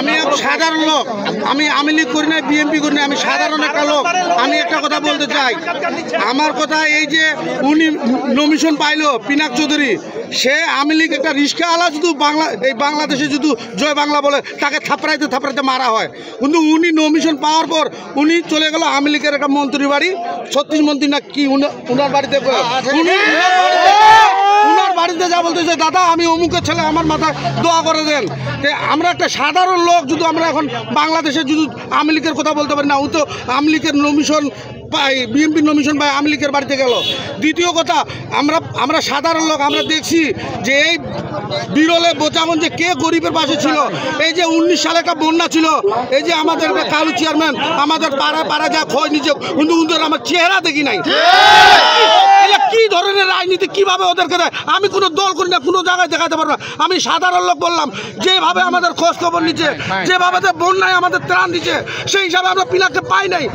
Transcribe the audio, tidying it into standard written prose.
আমি এক সাধারণ লোক, আমি আওয়ামী লীগ করি না, বিএনপি করি না, আমি সাধারণ একটা লোক। আমি একটা কথা বলতে চাই, আমার কথা এই যে উনি নমিশন পাইলো পিনাক চৌধুরী, সে আওয়ামী লীগ একটা রিস্কাওয়ালা, শুধু এই বাংলাদেশে শুধু জয় বাংলা বলে তাকে থাপড়াইতে মারা হয়। কিন্তু উনি নমিশন পাওয়ার পর উনি চলে গেল আওয়ামী লীগের একটা মন্ত্রী বাড়ি, 36 মন্ত্রী না কি, উনার বাড়িতে উনার বাড়িতে যা বলতেছে, দাদা আমি অমুকের ছেলে, আমার মাথায় দোয়া করে দেন। আমরা একটা সাধারণ লোক, যদি আমরা এখন বাংলাদেশে যদি আওয়ামী লীগের কথা বলতে পারি না, ও তো আওয়ামী লীগের নমিশন পাই, বিএনপির নমিশন পাই, আওয়ামী লীগের বাড়িতে গেল। দ্বিতীয় কথা, আমরা সাধারণ লোক, আমরা দেখছি যে এই বিরলে বোচাগঞ্জে কে গরিবের পাশে ছিল। এই যে 19 সালে একটা বন্যা ছিল, এই যে আমাদের একটা কালু চেয়ারম্যান আমাদের পাড়া যা খোঁজ নিচে, কিন্তু আমার চেহারা দেখি নাই। কি ধরনের রাজনীতি, কিভাবে ওদেরকে দেয়? আমি কোনো দল করি না, কোনো জায়গায় দেখাতে পারবো না। আমি সাধারণ লোক বললাম, যেভাবে আমাদের খোঁজ খবর নিচ্ছে, যেভাবে বন্যায় আমাদের ত্রাণ দিচ্ছে, সেই হিসাবে আমরা পিনাককে পাই নাই।